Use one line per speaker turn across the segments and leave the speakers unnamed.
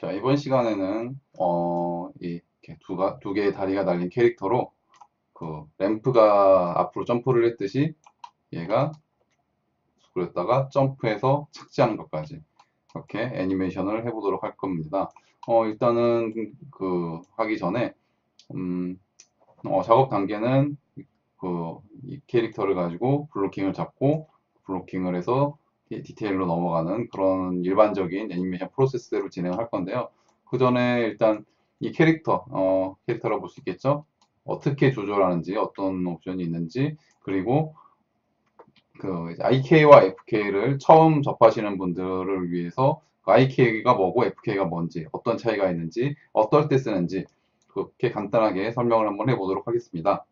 자, 이번 시간에는 이렇게 두 개의 다리가 달린 캐릭터로 그 램프가 앞으로 점프를 했듯이 얘가 그랬다가 점프해서 착지하는 것까지 이렇게 애니메이션을 해보도록 할 겁니다. 일단은 그 하기 전에 음, 작업 단계는 이 캐릭터를 가지고 블로킹을 잡고 블로킹을 해서 디테일로 넘어가는 그런 일반적인 애니메이션 프로세스대로 진행을 할 건데요. 그 전에 일단 이 캐릭터라고 볼 수 있겠죠? 어떻게 조절하는지, 어떤 옵션이 있는지, 그리고 IK와 FK를 처음 접하시는 분들을 위해서 IK가 뭐고 FK가 뭔지, 어떤 차이가 있는지, 어떨 때 쓰는지, 그렇게 간단하게 설명을 한번 해보도록 하겠습니다.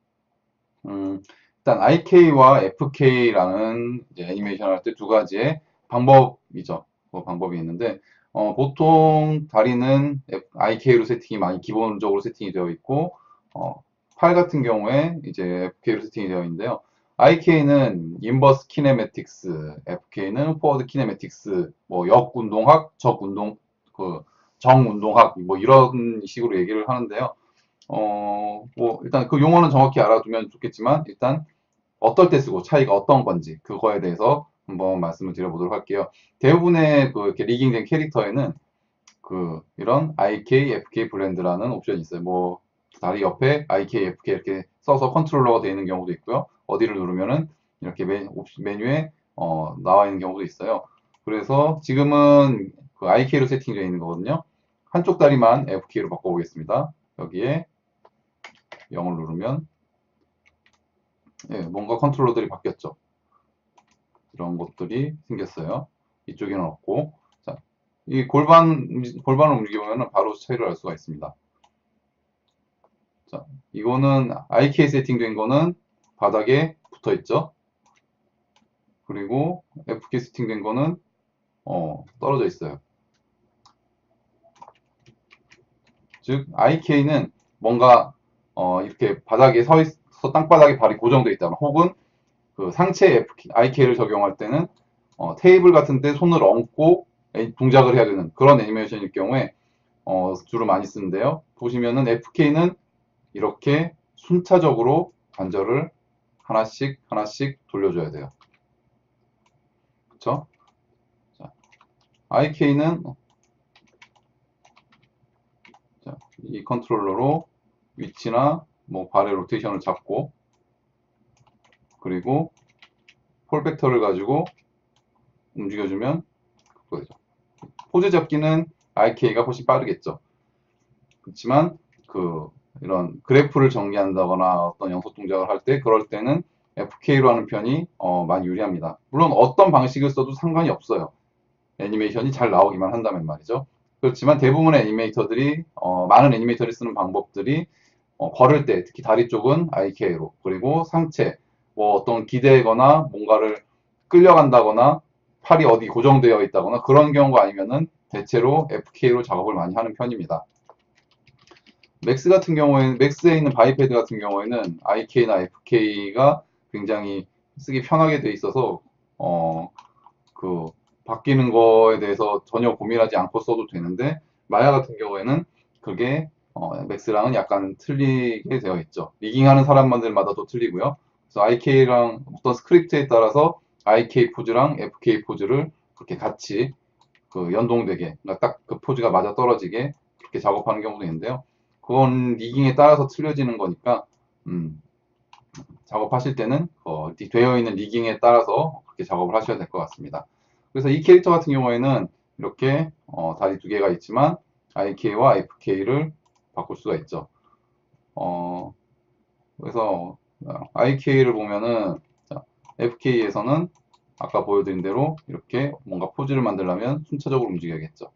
일단 IK와 FK라는 애니메이션 할 때 두 가지의 방법이죠. 방법이 있는데, 보통 다리는 IK로 세팅이 많이 기본적으로 세팅이 되어 있고, 팔 같은 경우에 이제 FK로 세팅이 되어 있는데요. IK는 인버스 키네매틱스, FK는 포워드 키네매틱스, 뭐 역운동학, 적운동, 정운동학, 뭐 이런 식으로 얘기를 하는데요. 일단 그 용어는 정확히 알아두면 좋겠지만, 일단 어떨 때 쓰고 차이가 어떤 건지, 그거에 대해서 한번 말씀을 드려보도록 할게요. 대부분의 이렇게 리깅된 캐릭터에는 이런 IK, FK 블렌드라는 옵션이 있어요. 뭐, 다리 옆에 IK, FK 이렇게 써서 컨트롤러가 되어 있는 경우도 있고요. 어디를 누르면은 이렇게 메뉴에, 나와 있는 경우도 있어요. 그래서 지금은 IK로 세팅되어 있는 거거든요. 한쪽 다리만 FK로 바꿔보겠습니다. 여기에 0을 누르면 예, 뭔가 컨트롤러들이 바뀌었죠. 이런 것들이 생겼어요. 이쪽에는 없고, 자, 이 골반을 움직여보면 바로 차이를 알 수가 있습니다. 자, 이거는 IK 세팅된 거는 바닥에 붙어 있죠. 그리고 FK 세팅된 거는 떨어져 있어요. 즉, IK는 뭔가 이렇게 바닥에 서 있어 땅바닥에 발이 고정되어 있다거나 혹은 상체 IK를 적용할 때는 테이블 같은 데 손을 얹고 동작을 해야 되는 그런 애니메이션일 경우에 주로 많이 쓰는데요. 보시면은 FK는 이렇게 순차적으로 관절을 하나씩 하나씩 돌려줘야 돼요. 그쵸? 자, IK는 이 컨트롤러로 위치나 뭐 발의 로테이션을 잡고 그리고 폴백터를 가지고 움직여주면 그거죠. 포즈 잡기는 IK가 훨씬 빠르겠죠. 그렇지만 이런 그래프를 전개한다거나 어떤 연속 동작을 할 때 그럴 때는 FK로 하는 편이 많이 유리합니다. 물론 어떤 방식을 써도 상관이 없어요. 애니메이션이 잘 나오기만 한다면 말이죠. 그렇지만 대부분의 애니메이터들이 많은 애니메이터들이 쓰는 방법들이 걸을 때 특히 다리 쪽은 IK로 그리고 상체 뭐 어떤 기대거나 뭔가를 끌려간다거나 팔이 어디 고정되어 있다거나 그런 경우가 아니면은 대체로 FK로 작업을 많이 하는 편입니다. 맥스에 있는 바이패드 같은 경우에는 IK나 FK가 굉장히 쓰기 편하게 돼 있어서 그 바뀌는 거에 대해서 전혀 고민하지 않고 써도 되는데 마야 같은 경우에는 그게 맥스랑은 약간 틀리게 되어 있죠. 리깅하는 사람들마다 또 틀리고요. 그래서 IK랑 어떤 스크립트에 따라서 IK 포즈랑 FK 포즈를 그렇게 같이 연동되게 그러니까 딱 그 포즈가 맞아 떨어지게 그렇게 작업하는 경우도 있는데요. 그건 리깅에 따라서 틀려지는 거니까 작업하실 때는 되어 있는 리깅에 따라서 그렇게 작업을 하셔야 될 것 같습니다. 그래서 이 캐릭터 같은 경우에는 이렇게 다리 두 개가 있지만 IK와 FK를 바꿀 수가 있죠. 그래서 IK를 보면은 FK에서는 아까 보여드린 대로 이렇게 뭔가 포즈를 만들려면 순차적으로 움직여야겠죠.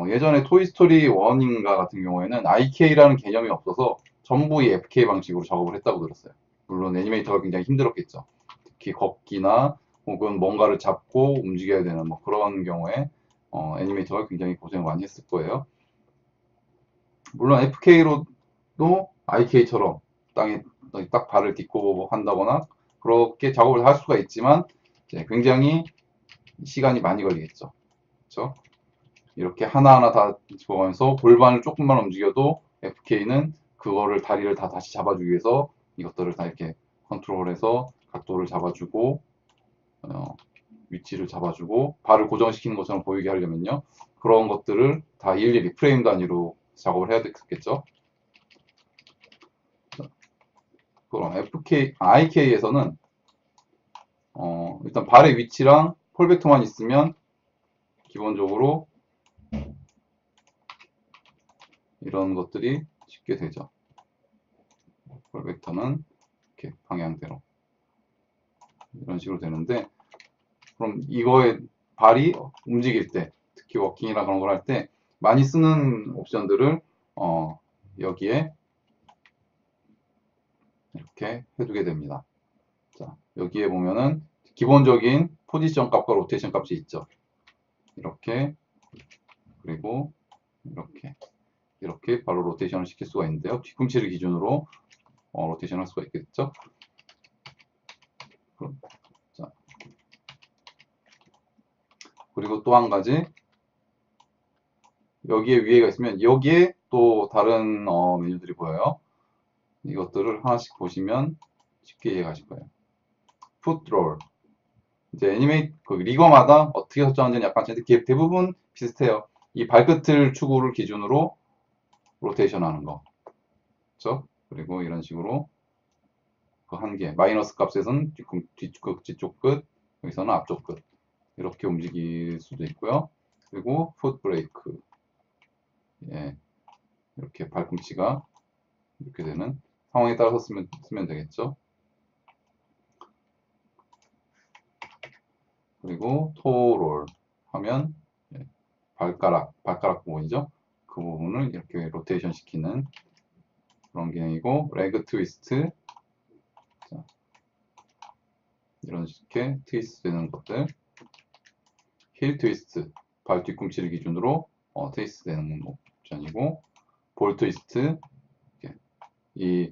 예전에 토이스토리 1인가 같은 경우에는 IK라는 개념이 없어서 전부 이 FK 방식으로 작업을 했다고 들었어요. 물론 애니메이터가 굉장히 힘들었겠죠. 특히 걷기나 혹은 뭔가를 잡고 움직여야 되는 뭐 그런 경우에 애니메이터가 굉장히 고생을 많이 했을 거예요. 물론 FK로도 IK처럼 땅에 딱 발을 딛고 한다거나 그렇게 작업을 할 수가 있지만 굉장히 시간이 많이 걸리겠죠. 그렇죠? 이렇게 하나하나 다 집어가면서 골반을 조금만 움직여도 FK는 그거를 다리를 다 다시 잡아주기 위해서 이것들을 다 이렇게 컨트롤해서 각도를 잡아주고 위치를 잡아주고 발을 고정시키는 것처럼 보이게 하려면요. 그런 것들을 다 일일이 프레임 단위로 작업을 해야 되겠죠. 그럼 IK에서는 일단 발의 위치랑 폴 벡터만 있으면 기본적으로 이런 것들이 쉽게 되죠. 폴 벡터는 이렇게 방향대로 이런 식으로 되는데, 그럼 이거에 발이 움직일 때, 특히 워킹이나 그런 걸 할 때 많이 쓰는 옵션들을 여기에 이렇게 해두게 됩니다. 자, 여기에 보면은 기본적인 포지션 값과 로테이션 값이 있죠. 이렇게, 그리고 이렇게 바로 로테이션을 시킬 수가 있는데요. 뒤꿈치를 기준으로 로테이션 할 수가 있겠죠. 자, 그리고 또 한 가지, 여기에 위에가 있으면 여기에 또 다른 메뉴들이 보여요. 이것들을 하나씩 보시면 쉽게 이해가실 거예요. 풋롤, 이제 그 리거마다 어떻게 설정하는지는 약간 대부분 비슷해요. 이 발끝을 축으로 기준으로 로테이션 하는 거. 그렇죠? 그리고 이런 식으로 그 한 개, 마이너스 값에서는 뒤쪽 끝, 여기서는 앞쪽 끝. 이렇게 움직일 수도 있고요. 그리고 풋 브레이크. 예, 이렇게 발꿈치가 이렇게 되는 상황에 따라서 쓰면 되겠죠. 그리고 토롤 하면 발가락 부분이죠. 그 부분을 이렇게 로테이션 시키는 그런 기능이고, 레그 트위스트, 자, 이런 식의 트위스트 되는 것들, 힐 트위스트, 발 뒤꿈치를 기준으로 트위스트 되는 옵션이고, 볼 트위스트, 이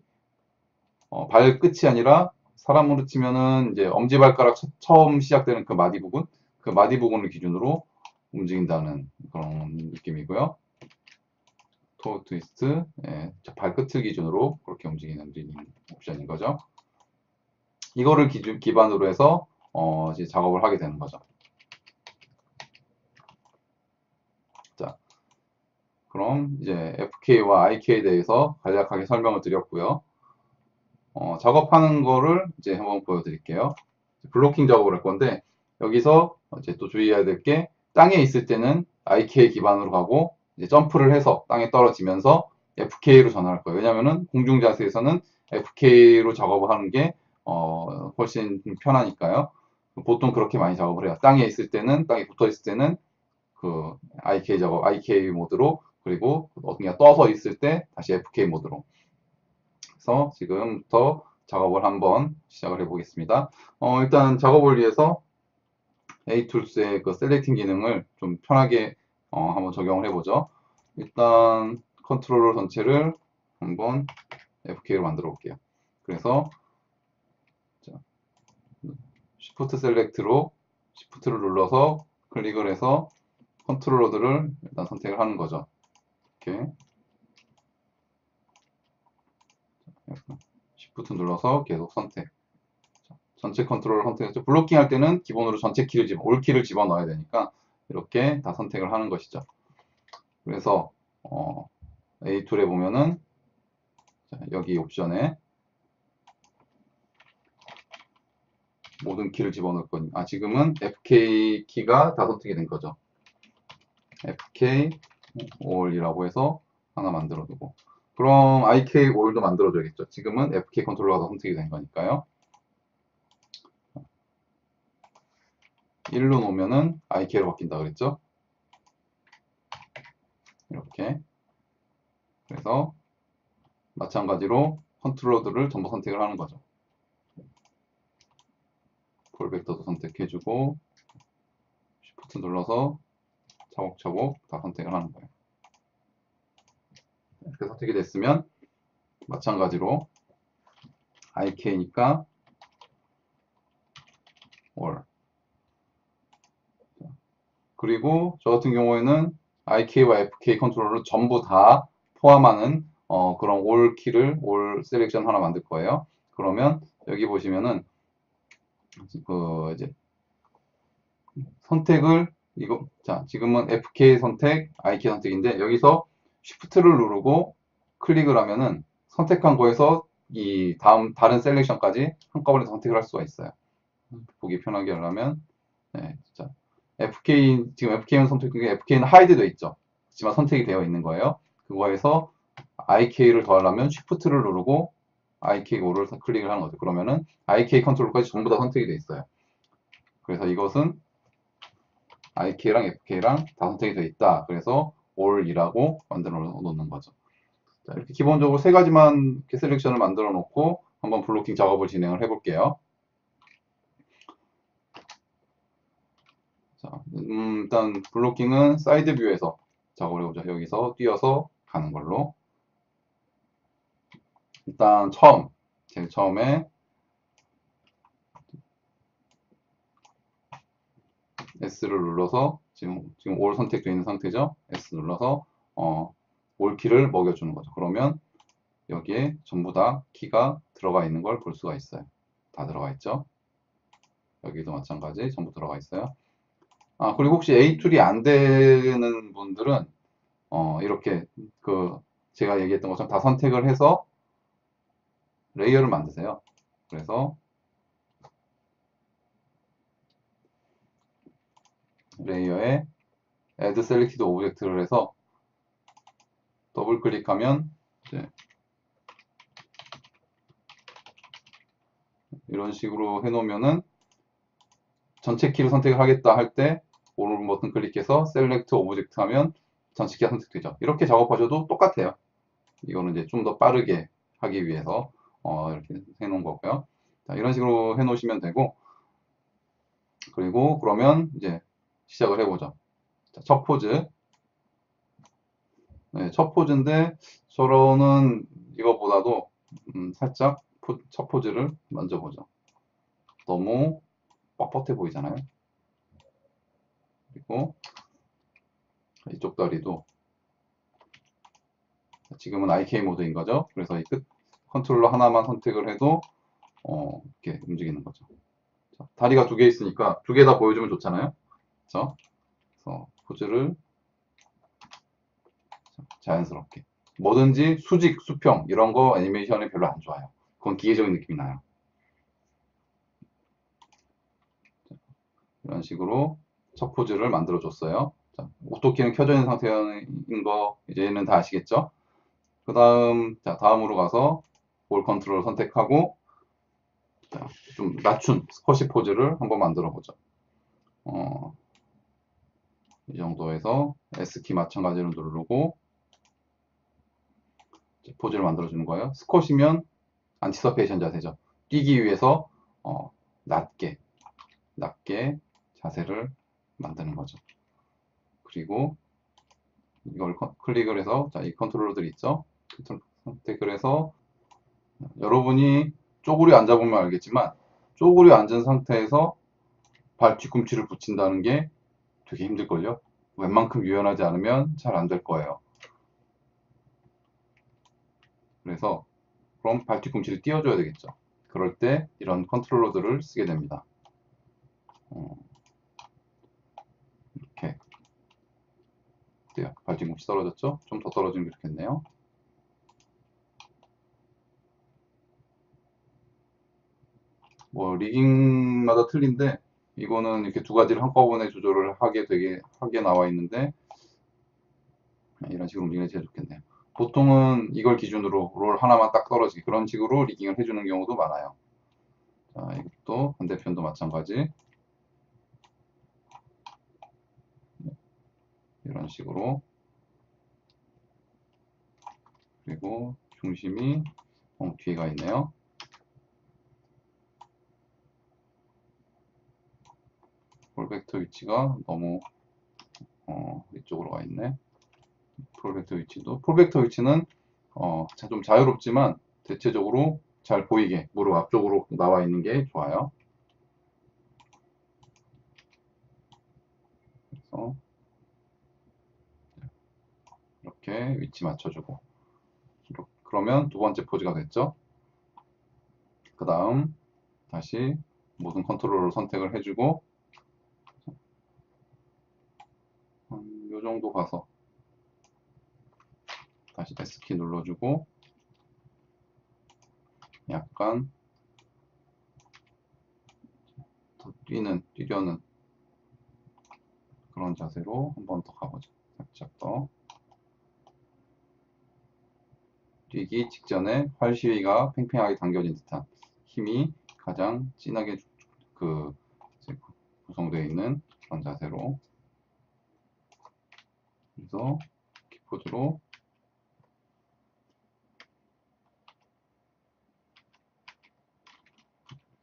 발끝이 아니라 사람으로 치면은 이제 엄지발가락 처음 시작되는 그 마디 부분, 그 마디 부분을 기준으로 움직인다는 그런 느낌이고요. 토 트위스트, 예, 발끝을 기준으로 그렇게 움직이는 옵션인 거죠. 이거를 기반으로 해서 이제 작업을 하게 되는 거죠. 자, 그럼 이제 FK와 IK에 대해서 간략하게 설명을 드렸고요. 작업하는 거를 이제 한번 보여드릴게요. 블로킹 작업을 할 건데, 여기서 이제 또 주의해야 될 게, 땅에 있을 때는 IK 기반으로 가고 이제 점프를 해서 땅에 떨어지면서 FK로 전환할 거예요. 왜냐면은 공중 자세에서는 FK로 작업을 하는 게 훨씬 편하니까요. 보통 그렇게 많이 작업을 해요. 땅에 있을 때는, 땅에 붙어 있을 때는 그 IK 작업, IK 모드로, 그리고 그냥 떠서 있을 때 다시 FK 모드로. 그래서 지금부터 작업을 한번 시작을 해 보겠습니다. 일단 작업을 위해서 A툴스의 그 셀렉팅 기능을 좀 편하게 한번 적용을 해보죠. 일단 컨트롤러 전체를 한번 FK로 만들어 볼게요. 그래서 Shift 셀렉트로 Shift를 눌러서 클릭을 해서 컨트롤러들을 일단 선택을 하는 거죠. 이렇게 Shift 눌러서 계속 선택. 전체 컨트롤을 선택했죠. 블로킹 할 때는 기본으로 전체 키를 올 키를 집어넣어야 되니까 이렇게 다 선택을 하는 것이죠. 그래서 A 툴에 보면은 여기 옵션에 모든 키를 집어넣을 거니까 지금은 FK 키가 다 선택이 된 거죠. FK all이라고 해서 하나 만들어 두고, 그럼 IK all도 만들어 줘야겠죠. 지금은 FK 컨트롤러가 다 선택이 된 거니까요. 1로 놓으면은 IK로 바뀐다 그랬죠. 이렇게. 그래서 마찬가지로 컨트롤러들을 전부 선택을 하는 거죠. 볼 벡터도 선택해주고 Shift 눌러서 차곡차곡 다 선택을 하는 거예요. 이렇게 선택이 됐으면 마찬가지로 IK니까 all. 그리고 저 같은 경우에는 IK와 FK 컨트롤러를 전부 다 포함하는 그런 올 키를 올 셀렉션 하나 만들 거예요. 그러면 여기 보시면은 그 이제 선택을 이거 자 지금은 FK 선택, IK 선택인데 여기서 Shift를 누르고 클릭을 하면은 선택한 거에서 이 다른 셀렉션까지 한꺼번에 선택을 할 수가 있어요. 보기 편하게 하려면 네, 자 FK 지금 FK는 선택된 게 FK는 하이드 돼 있죠. 하지만 선택이 되어 있는 거예요. 그거에서 IK를 더하려면 Shift를 누르고 IK 5를 클릭을 하는 거죠. 그러면은 IK 컨트롤까지 전부 다 선택이 돼 있어요. 그래서 이것은 IK랑 FK랑 다 선택이 되어 있다. 그래서 all이라고 만들어 놓는 거죠. 자, 이렇게 기본적으로 세 가지만 이렇게 셀렉션을 만들어 놓고 한번 블로킹 작업을 진행을 해 볼게요. 자, 일단 블로킹은 사이드 뷰에서 작업을 해보죠. 여기서 뛰어서 가는 걸로. 일단 제일 처음에 S를 눌러서 지금 all 선택되어 있는 상태죠. S 눌러서 all 키를 먹여주는 거죠. 그러면 여기에 전부 다 키가 들어가 있는 걸 볼 수가 있어요. 다 들어가 있죠. 여기도 마찬가지 전부 들어가 있어요. 아, 그리고 혹시 A 툴이 안 되는 분들은 이렇게 제가 얘기했던 것처럼 다 선택을 해서 레이어를 만드세요. 그래서 레이어에 Add Selected Object를 해서 더블 클릭하면 이제 이런 식으로 해놓으면은 전체 키를 선택을 하겠다 할 때 오른 버튼 클릭해서 Select Object 하면 전체 키가 선택되죠. 이렇게 작업하셔도 똑같아요. 이거는 이제 좀 더 빠르게 하기 위해서 이렇게 해놓은 거고요. 자, 이런 식으로 해놓으시면 되고 그리고 그러면 이제 시작을 해보죠. 자, 첫 포즈. 네, 첫 포즈인데 저는 이거보다도 살짝 첫 포즈를 먼저 보죠. 너무 뻣뻣해 보이잖아요. 그리고 이쪽 다리도 지금은 IK 모드인 거죠. 그래서 이 끝 컨트롤러 하나만 선택을 해도 이렇게 움직이는 거죠. 자, 다리가 두 개 있으니까 두 개 다 보여주면 좋잖아요. 그래서 포즈를 자연스럽게 뭐든지 수직, 수평 이런 거 애니메이션이 별로 안 좋아요. 그건 기계적인 느낌이 나요. 이런 식으로 첫 포즈를 만들어 줬어요. 자, 오토키는 켜져 있는 상태인 거 이제는 다 아시겠죠? 그 다음 다음으로 가서 볼 컨트롤 선택하고 자, 좀 낮춘 스쿼시 포즈를 한번 만들어 보죠. 이 정도에서 S키 마찬가지로 누르고 포즈를 만들어 주는 거예요. 스쿼시면 안티서페이션 자세죠. 뛰기 위해서 낮게 자세를 만드는 거죠. 그리고 이걸 클릭을 해서 이 컨트롤러들 있죠. 선택을 해서 여러분이 쪼그려 앉아보면 알겠지만 쪼그려 앉은 상태에서 발 뒤꿈치를 붙인다는 게 되게 힘들걸요. 웬만큼 유연하지 않으면 잘 안 될 거예요. 그래서 그럼 발 뒤꿈치를 띄워줘야 되겠죠. 그럴 때 이런 컨트롤러들을 쓰게 됩니다. 이렇게 어때요? 발 뒤꿈치 떨어졌죠? 좀 더 떨어지면 좋겠네요. 뭐 리깅마다 틀린데 이거는 이렇게 두 가지를 한꺼번에 조절을 하게 나와 있는데 이런 식으로 움직이는 게 제일 좋겠네요. 보통은 이걸 기준으로 롤 하나만 딱 떨어지게 그런 식으로 리깅을 해주는 경우도 많아요. 자, 이것도 반대편도 마찬가지. 이런 식으로. 그리고 중심이 뒤에가 있네요. 볼 벡터 위치가 너무 이쪽으로 와 있네. 볼 벡터 위치도. 볼 벡터 위치는 좀 자유롭지만 대체적으로 잘 보이게 무릎 앞쪽으로 나와 있는 게 좋아요. 그래서 이렇게 위치 맞춰주고. 그러면 두 번째 포즈가 됐죠. 그 다음 다시 모든 컨트롤을 선택을 해주고 요 정도 가서 다시 S키 눌러주고 약간 더 뛰려는 그런 자세로 한 번 더 가보죠. 살짝 더. 뛰기 직전에 팔 시위가 팽팽하게 당겨진 듯한 힘이 가장 진하게 그 구성되어 있는 그런 자세로. 그래서 키포즈로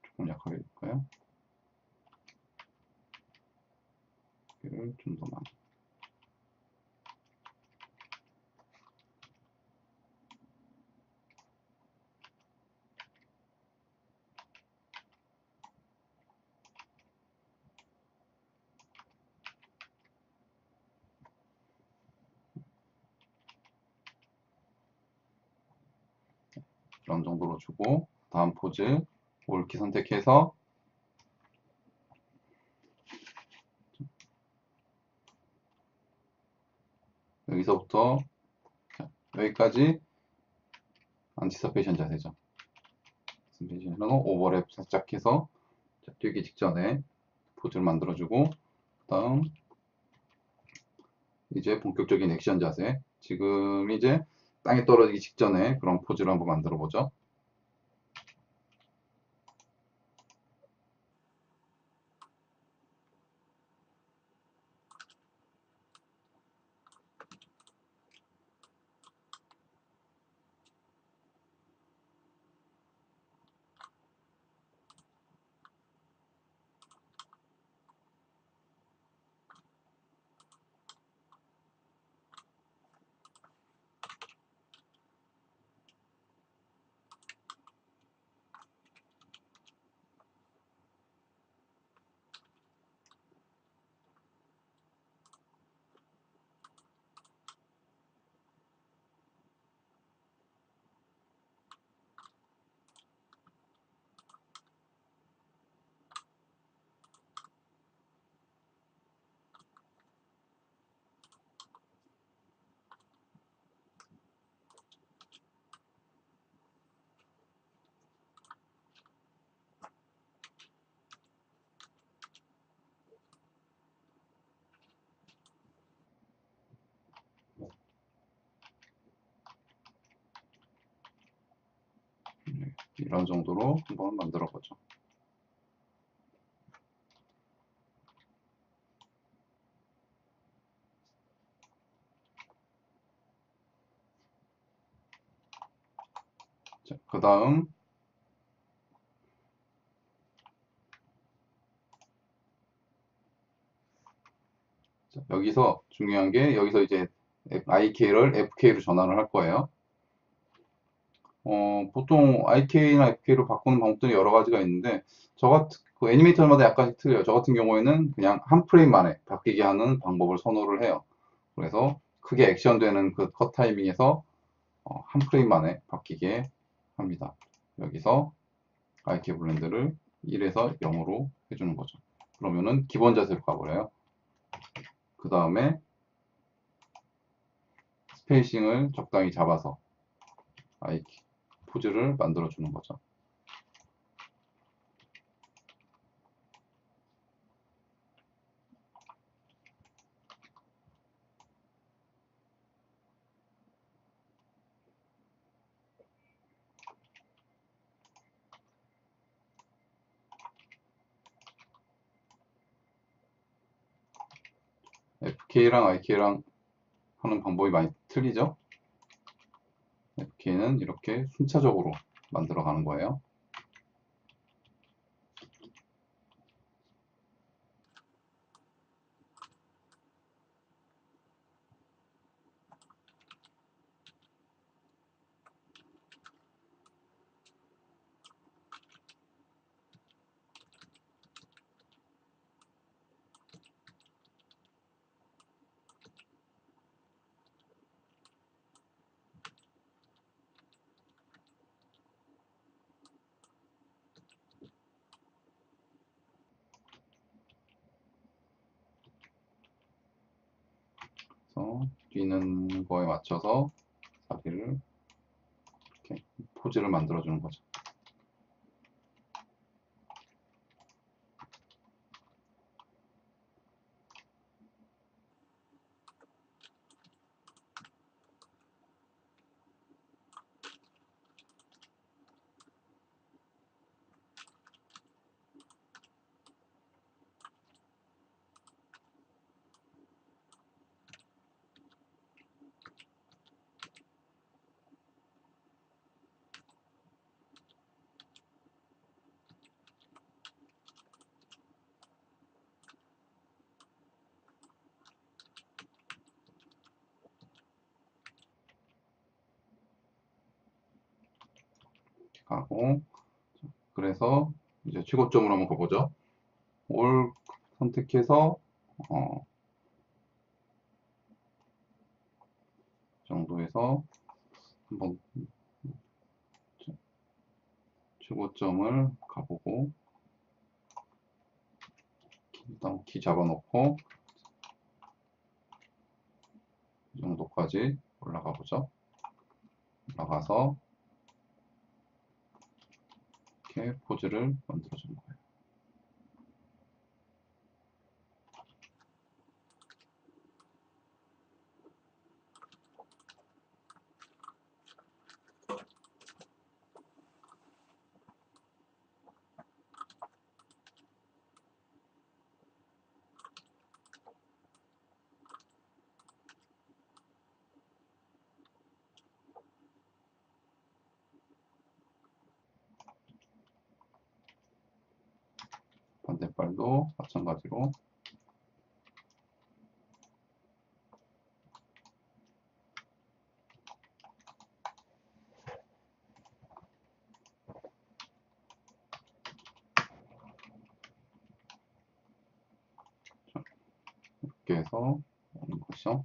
조금 약하게 해볼까요? 여기를 좀 더 많이. 이런 정도로 주고 다음 포즈 올키 선택해서 여기서부터 여기까지 안티서페이션 자세죠. 안티서페이션은 오버랩 살짝 해서 뛰기 직전에 포즈를 만들어주고 그 다음 이제 본격적인 액션 자세. 지금 이제 땅에 떨어지기 직전에 그런 포즈를 한번 만들어 보죠. 이런 정도로 한번 만들어 보죠. 그 다음 여기서 중요한 게 여기서 이제 IK를 FK로 전환을 할 거예요. 보통 IK나 FK로 바꾸는 방법들이 여러 가지가 있는데 그 애니메이터마다 약간씩 틀려요. 저 같은 경우에는 그냥 한 프레임 만에 바뀌게 하는 방법을 선호를 해요. 그래서 크게 액션되는 그 컷 타이밍에서 한 프레임 만에 바뀌게 합니다. 여기서 IK 블렌드를 1에서 0으로 해주는 거죠. 그러면은 기본 자세로 가버려요. 그 다음에 스페이싱을 적당히 잡아서 IK 포즈를 만들어 주는 거죠. FK랑 IK랑 하는 방법이 많이 틀리죠? FK는 이렇게 순차적으로 만들어 가는 거예요. 그래서 뛰는 거에 맞춰서 자리를 이렇게 포즈를 만들어 주는 거죠. 이렇게 가고, 그래서 이제 최고점으로 한번 가보죠. 올 선택해서 정도에서 한번 최고점을 가보고, 일단 키 잡아놓고 이 정도까지 올라가 보죠. 올라가서 이렇게 포즈를 만들어 주는 거예요. 반대발도 마찬가지로 이렇게 해서 오는 것이죠.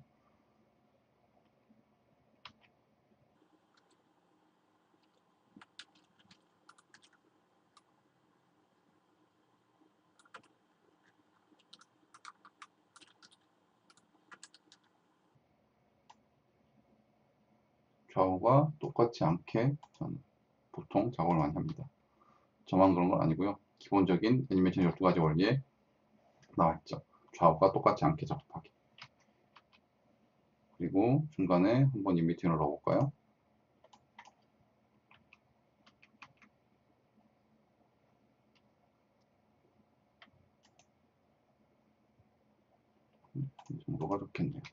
좌우가 똑같지 않게 저는 보통 작업을 많이 합니다. 저만 그런 건 아니고요. 기본적인 애니메이션 12가지 원리에 나와있죠. 좌우가 똑같지 않게 작업하기. 그리고 중간에 한번 인비트윈을 넣어볼까요? 이 정도가 좋겠네요.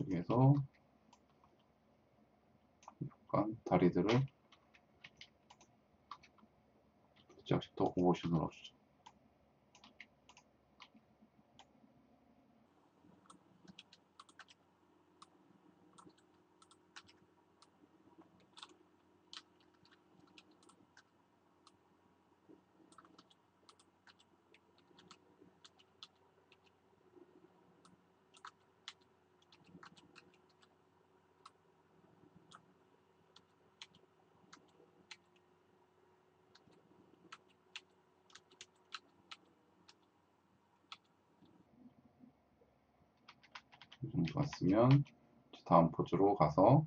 이쪽에서 약간 다리들을 살짝씩 더 오버슛을 넣어주죠. 이 정도 왔으면 다음 포즈로 가서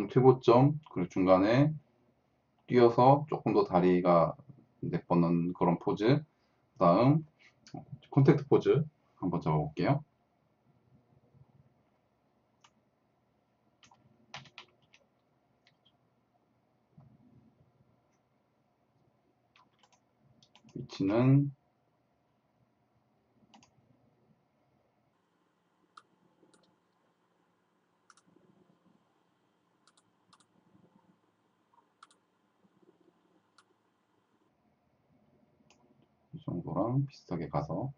최고점 그리고 중간에 뛰어서 조금 더 다리가 내뻗는 그런 포즈. 다음 컨택트 포즈 한번 잡아볼게요. 위치는 이 정도랑 비슷하게 가서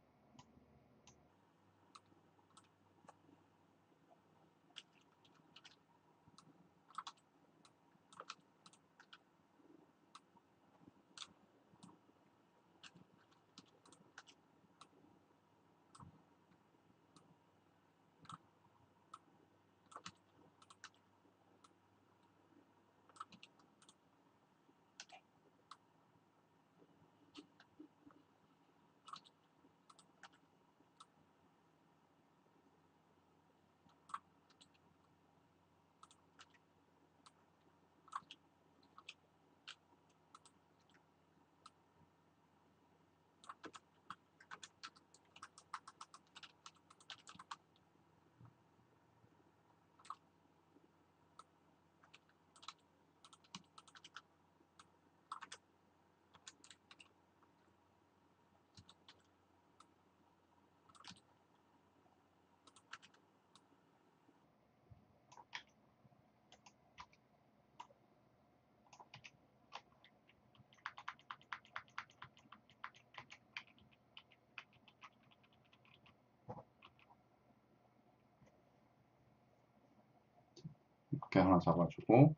이렇게 하나 잡아주고,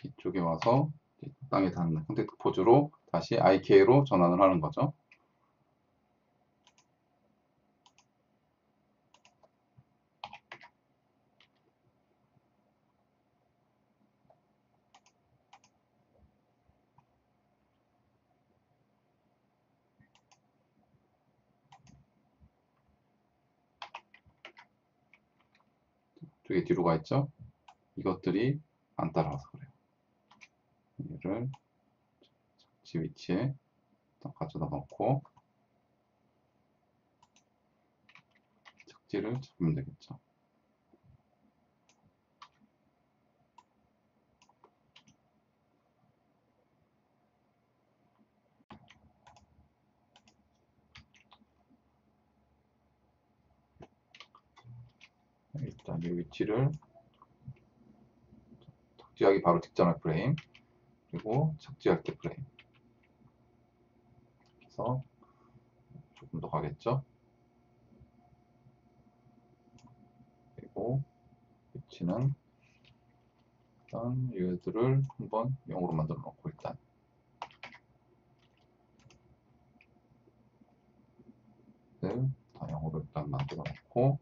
이쪽에 와서 땅에 닿는 컨택트 포즈로 다시 IK로 전환을 하는 거죠. 이쪽에 뒤로 가 있죠. 이것들이 안 따라와서 그래요. 얘를 착지 위치에 가져다 놓고 착지를 잡으면 되겠죠. 일단 이 위치를 착지하기 바로 직전의 프레임, 그리고 착지할 때 프레임. 그래서 조금 더 가겠죠. 그리고 위치는 일단 얘들을 한번 0으로 만들어 놓고 일단 다 0으로 일단 만들어 놓고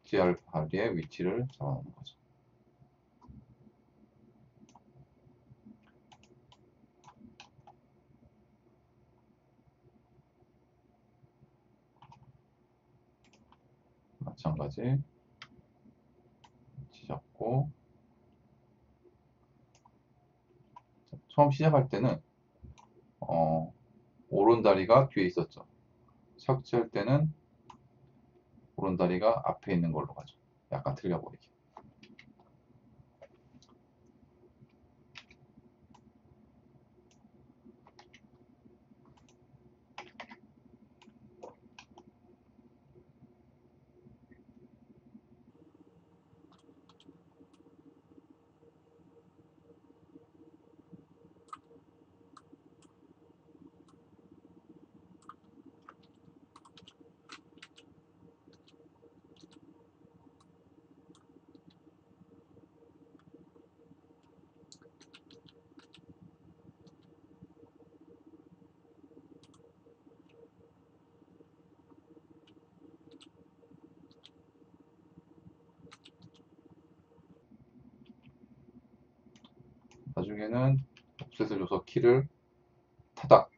착지할 자리에 위치를 잡아 놓는 거죠. 마찬가지 위치 잡고, 처음 시작할 때는 오른다리가 뒤에 있었죠. 착지할 때는 오른다리가 앞에 있는 걸로 가죠. 약간 틀려버리게. 나중에는 옵셋을 줘서 키를 타닥,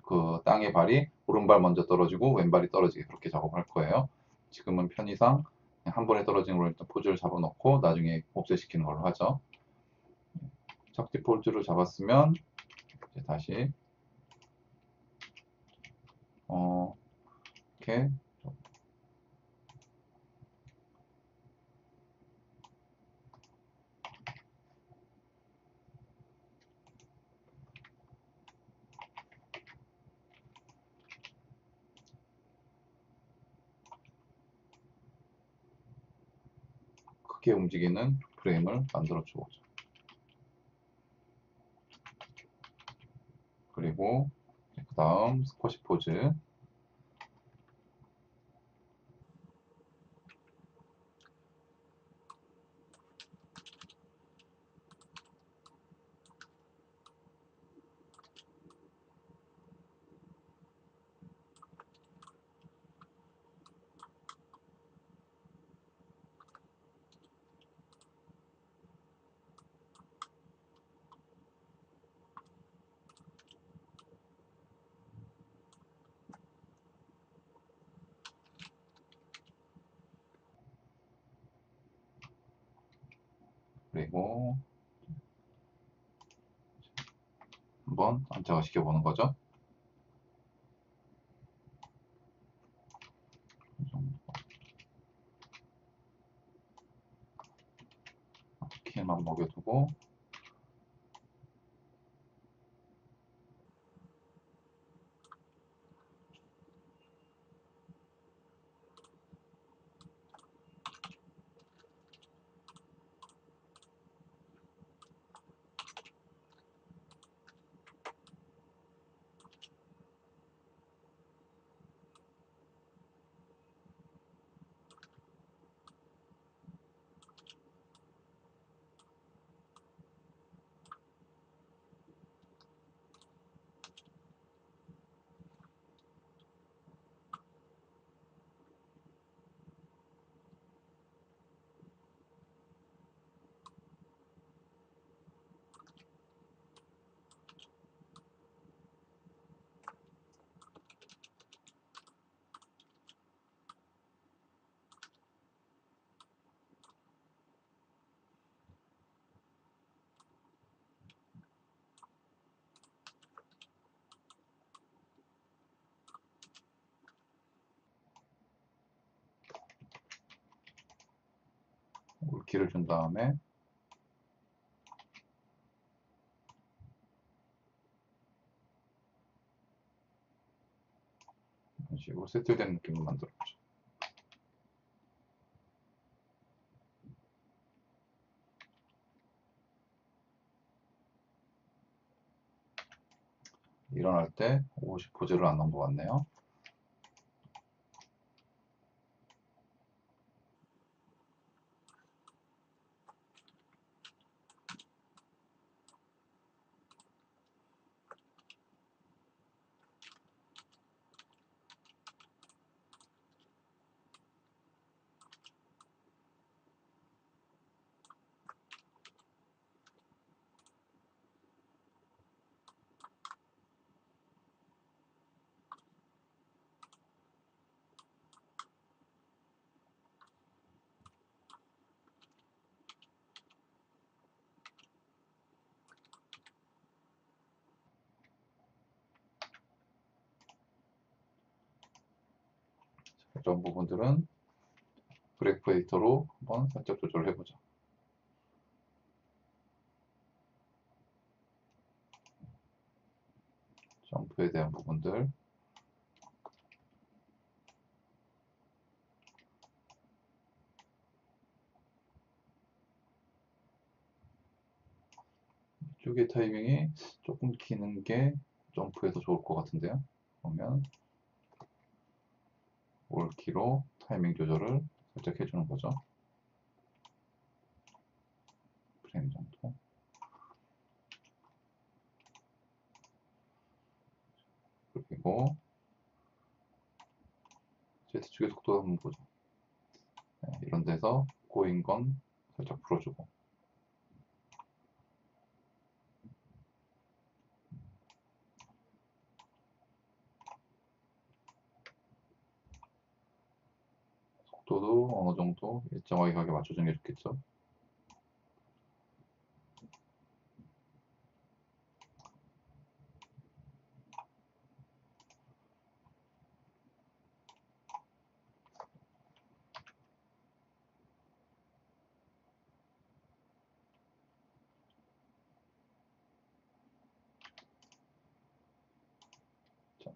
그 땅에 발이 오른발 먼저 떨어지고 왼발이 떨어지게 그렇게 작업할 거예요. 지금은 편의상 그냥 한 번에 떨어지는 걸로 일단 포즈를 잡아놓고 나중에 옵셋 시키는 걸로 하죠. 착지 포즈를 잡았으면 이제 다시 이렇게 크게 움직이는 프레임을 만들어 주고죠. 그리고 그 다음 스쿼시 포즈, 그리고 한번 안착을 시켜보는 거죠. 이렇게만 먹여두고 키를 준 다음에 이런 식으로 세틀된 느낌을 만들어보죠. 일어날 때 50 포즈를 안 넣은 것 같네요. 이런 부분들은 그래프 에디터로 한번 살짝 조절을 해보죠. 점프에 대한 부분들, 이쪽의 타이밍이 조금 기는 게 점프에서 좋을 것 같은데요. 그러면 올키로 타이밍 조절을 살짝 해주는 거죠. 프레임 정도. 그리고 Z축의 속도 한번 보죠. 네, 이런 데서 꼬인 건 살짝 풀어주고, 속도도 어느 정도 일정하게 가게 맞춰주는 게 좋겠죠. 자,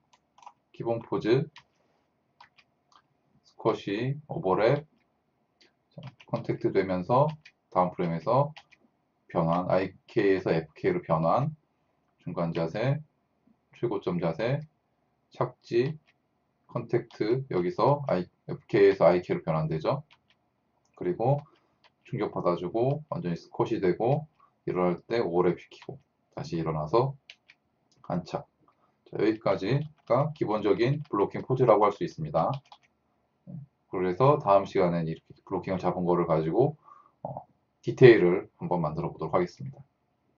기본 포즈, 스쿼시, 오버랩, 컨택트 되면서 다음 프레임에서 변환, IK에서 FK로 변환, 중간 자세, 최고점 자세, 착지, 컨택트, 여기서 FK에서 IK로 변환되죠. 그리고 충격 받아주고 완전히 스쿼시 되고 일어날 때 오버랩 시키고 다시 일어나서 안착. 자, 여기까지가 기본적인 블로킹 포즈라고 할 수 있습니다. 그래서 다음 시간엔 이렇게 블로킹을 잡은 거를 가지고 디테일을 한번 만들어 보도록 하겠습니다.